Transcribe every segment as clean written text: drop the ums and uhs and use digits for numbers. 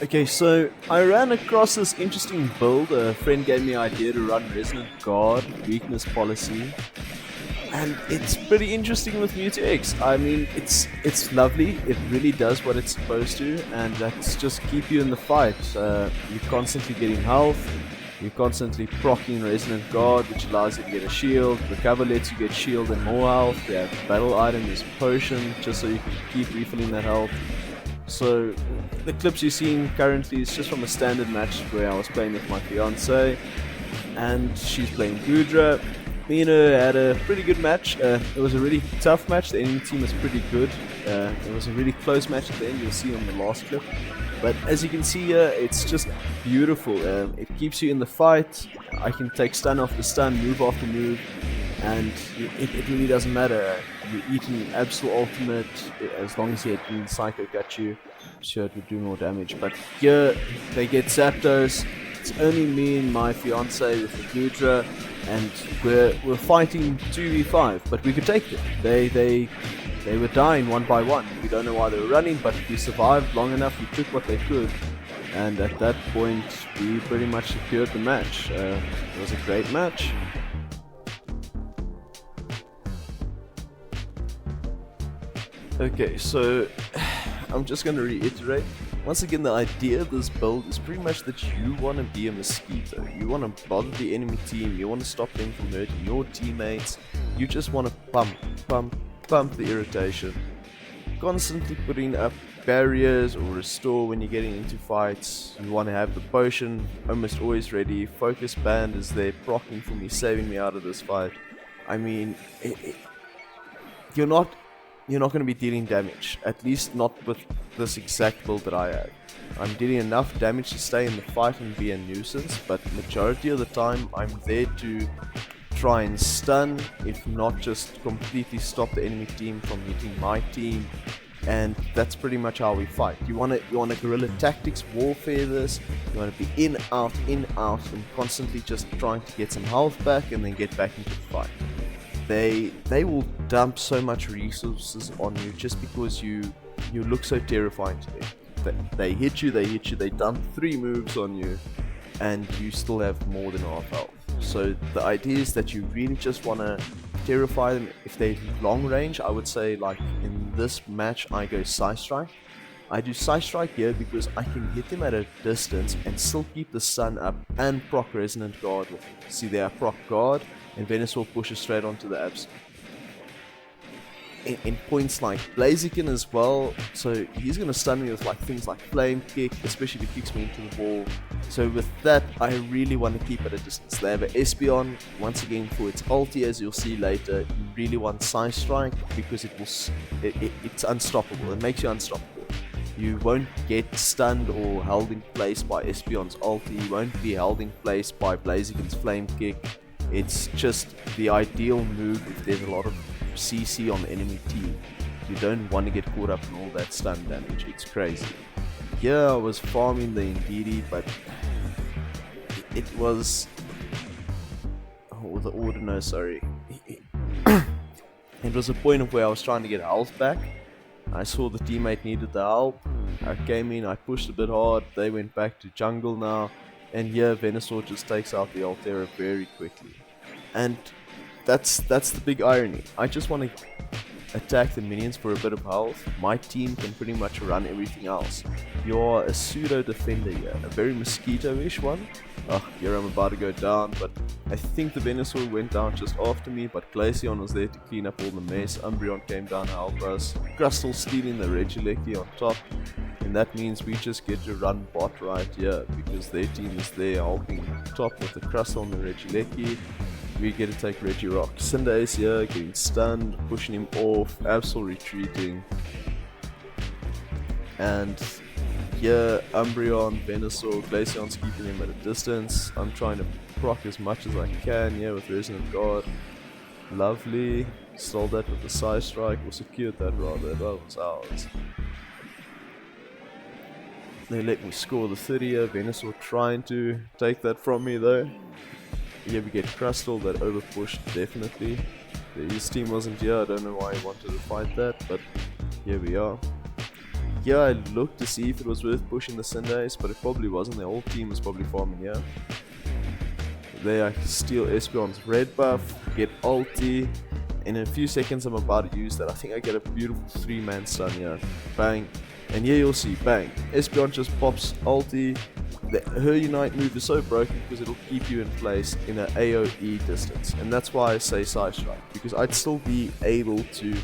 Okay, so I ran across this interesting build. A friend gave me the idea to run Resonant Guard, weakness policy, and it's pretty interesting with Mewtwo X. I mean, it's lovely. It really does what it's supposed to, and that's just keep you in the fight. You're constantly getting health. You're constantly proccing Resonant Guard, which allows you to get a shield. Recover lets you get shield and more health. We have battle item is potion, just so you can keep refilling that health. So the clips you're seeing currently is just from a standard match where I was playing with my fiance, and she's playing Gudra. Me and her had a pretty good match. It was a really tough match. The enemy team was pretty good. It was a really close match at the end. You'll see on the last clip. But as you can see here, it's just beautiful. It keeps you in the fight. I can take stun after stun, move after move, and it really doesn't matter. You're eating Absol Ultimate, as long as you hit Psycho Got you, sure it would do more damage. But here, they get Zapdos. It's only me and my fiance with the Gudra, and we're fighting 2v5, but we could take them. They were dying one by one. We don't know why they were running, but we survived long enough. We took what they could, and at that point, we pretty much secured the match. It was a great match. Okay, so I'm just going to reiterate. Once again, the idea of this build is pretty much that you want to be a mosquito. You want to bother the enemy team. You want to stop them from hurting your teammates. You just want to pump the irritation. Constantly putting up barriers or restore when you're getting into fights. You want to have the potion almost always ready. Focus band is there proccing for me, saving me out of this fight. I mean, you're not going to be dealing damage, at least not with this exact build that I have. I'm dealing enough damage to stay in the fight and be a nuisance, but majority of the time I'm there to try and stun, if not just completely stop the enemy team from hitting my team, and that's pretty much how we fight. You want to guerrilla tactics warfare this. You want to be in, out, and constantly just trying to get some health back and then get back into the fight. They will dump so much resources on you just because you look so terrifying to them. They hit you, they dump 3 moves on you, and you still have more than half health. So the idea is that you really just want to terrify them. If they're long range, I would say, like in this match, I go Psy Strike. I do Psy Strike here because I can hit them at a distance and still keep the stun up and proc Resonant Guard with it. See there, I proc Guard, and Venusaur pushes straight onto the abs. In points like Blaziken as well, so he's going to stun me with like things like Flame Kick, especially if he kicks me into the wall. So with that, I really want to keep at a distance. They have an Espeon, once again for its ulti, as you'll see later. You really want Psy Strike because it's unstoppable. It makes you unstoppable. You won't get stunned or held in place by Espeon's ulti. You won't be held in place by Blaziken's Flame Kick. It's just the ideal move if there's a lot of CC on the enemy team. You don't want to get caught up in all that stun damage. It's crazy. Yeah, I was farming the Indeedee, but it was... Oh, the Ordino, sorry. It was a point of where I was trying to get health back. I saw the teammate needed the help. I came in, I pushed a bit hard. They went back to jungle now. And here, Venusaur just takes out the Altera very quickly. And that's the big irony. I just want to attack the minions for a bit of health. My team can pretty much run everything else. You're a pseudo defender here, a very mosquito-ish one. Oh, here I'm about to go down, but I think the Venusaur went down just after me, but Glaceon was there to clean up all the mess. Umbreon came down to help us. Crustle stealing the Regieleki on top, and that means we just get to run bot right here, because their team is there helping top with the Crustle and the Regieleki. We get to take Regirock. Cinderace here, getting stunned, pushing him off, Absol retreating. And here, Umbreon, Venusaur, Glaceon's keeping him at a distance. I'm trying to proc as much as I can here with Resonant Guard. Lovely. Stole that with the Psy Strike, or secured that rather, that was ours. They let me score the 30 here. Venusaur trying to take that from me though. Here we get Crustle, that overpushed definitely. His team wasn't here, I don't know why he wanted to fight that, but here we are. yeah, I looked to see if it was worth pushing the Cindays, but it probably wasn't. The whole team was probably farming here. There I steal Espeon's red buff, get ulti. In a few seconds I'm about to use that. I think I get a beautiful 3-man stun here. Bang. And here you'll see, bang. Espeon just pops ulti. Her Unite move is so broken because it'll keep you in place in an AoE distance. And that's why I say Side Strike. Because I'd still be able to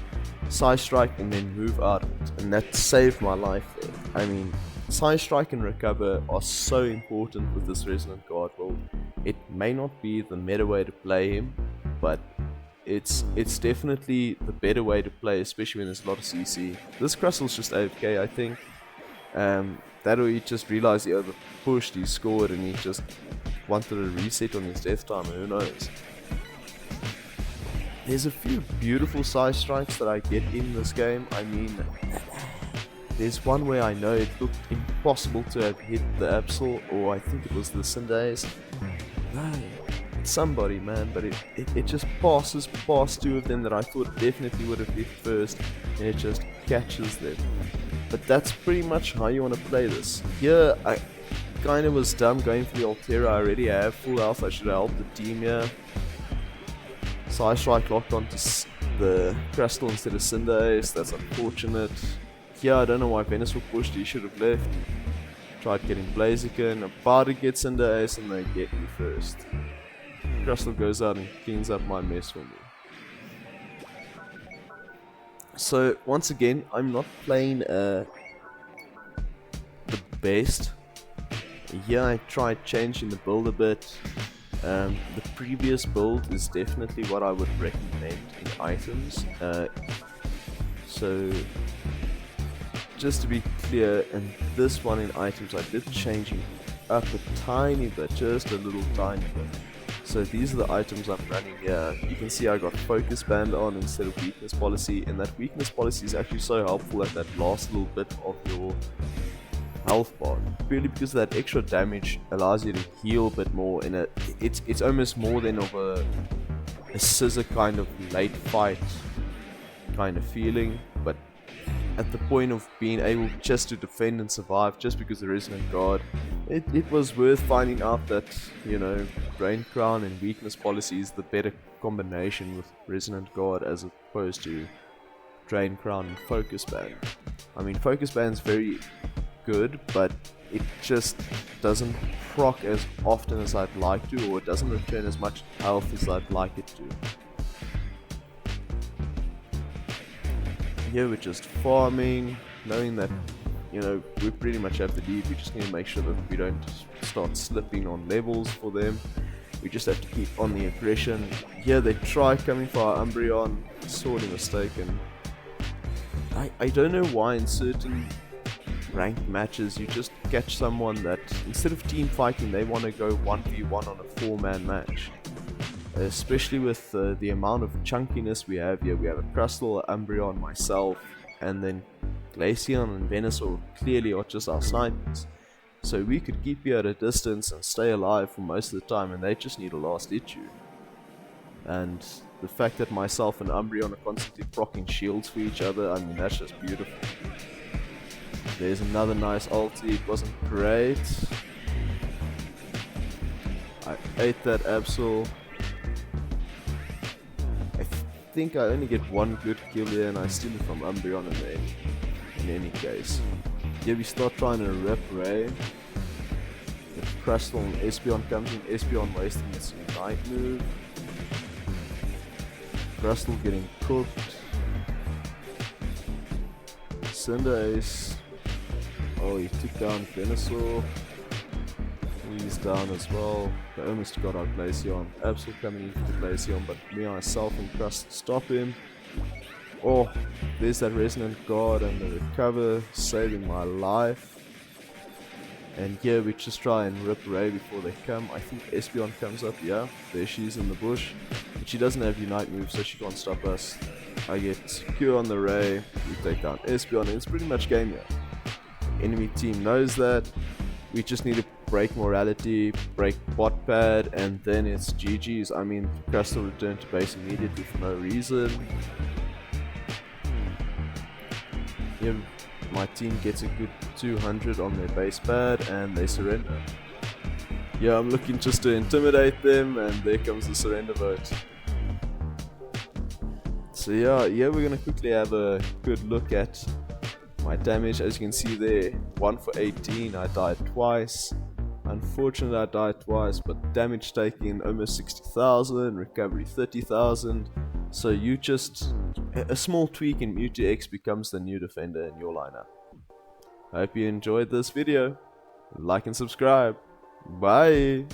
Side Strike and then move out of it. And that saved my life there. I mean, Side Strike and Recover are so important with this Resonant Guard build. It may not be the meta way to play him, but it's definitely the better way to play, especially when there's a lot of CC. This Crustal's just AFK, I think. That or he just realized he overpushed, he scored, and he just wanted a reset on his death time, who knows. There's a few beautiful Side Strikes that I get in this game. I mean, there's one where I know it looked impossible to have hit the Absol, or I think it was the Cindays. No, it's somebody, man, but it just passes past two of them that I thought definitely would have hit first, and it just catches them. But that's pretty much how you want to play this. Here, I kind of was dumb going for the Altera. I already have full health, I should have helped the team here. Side Strike locked onto the Crystal instead of Cindays, that's unfortunate. Here, I don't know why Venusaur pushed, he should have left. Tried getting Blaziken, about to get Cindays, and they get me first. Crystal goes out and cleans up my mess for me. So once again, I'm not playing the best. Yeah, I tried changing the build a bit. The previous build is definitely what I would recommend in items. So just to be clear, and this one in items I did change it up a tiny bit, just a little tiny bit. So these are the items I'm running here. You can see I got Focus Band on instead of Weakness Policy, and that Weakness Policy is actually so helpful at that last little bit of your health bar. Purely because that extra damage allows you to heal a bit more. It's almost more than of a scissor kind of late fight kind of feeling, but at the point of being able just to defend and survive just because there isn't a guard, it was worth finding out that, you know, Drain Crown and Weakness Policy is the better combination with Resonant Guard as opposed to Drain Crown and Focus Band. I mean, Focus Band's very good, but it just doesn't proc as often as I'd like to, or it doesn't return as much health as I'd like it to. Here we're just farming, knowing that, you know, we pretty much have the lead. We just need to make sure that we don't start slipping on levels for them. We just have to keep on the aggression. Here they try coming for our Umbreon, sorely mistaken. I don't know why in certain ranked matches you just catch someone that instead of team fighting they want to go 1v1 on a 4-man match. Especially with the amount of chunkiness we have here. We have a Crustal, Umbreon, myself, and then Glaceon and Venusaur clearly are just our snipers. So we could keep you at a distance and stay alive for most of the time, and they just need a last hit you. And the fact that myself and Umbreon are constantly proccing shields for each other, I mean, that's just beautiful. There's another nice ulti, it wasn't great. I ate that Absol. I think I only get one good kill here, and I steal it from Umbreon in any case. Here we start trying to rip Ray. The Crustal and Espeon comes in, Espeon wasting its Unite move. Crustal getting cooked. Cinderace. Oh, he took down Venusaur. He's down as well. They almost got out Glaceon. Absol coming into the Glaceon, but me, myself, and Crust stop him. Oh, there's that Resonant Guard and the recover, saving my life. And here we just try and rip Ray before they come. I think Espeon comes up, yeah. There she is in the bush. But she doesn't have Unite move, so she can't stop us. I get secure on the Ray. We take down Espeon, and it's pretty much game here. Enemy team knows that. We just need to break morality, break bot pad, and then it's GG's. I mean, Crustal returned to base immediately for no reason. Yeah, my team gets a good 200 on their base pad and they surrender. Yeah, I'm looking just to intimidate them, and there comes the surrender vote. So yeah, we're gonna quickly have a good look at my damage. As you can see there, 1 for 18, I died twice. Unfortunately I died twice, but damage taken almost 60,000, recovery 30,000. So you just, a small tweak in Mewtwo X becomes the new defender in your lineup. I hope you enjoyed this video. Like and subscribe. Bye!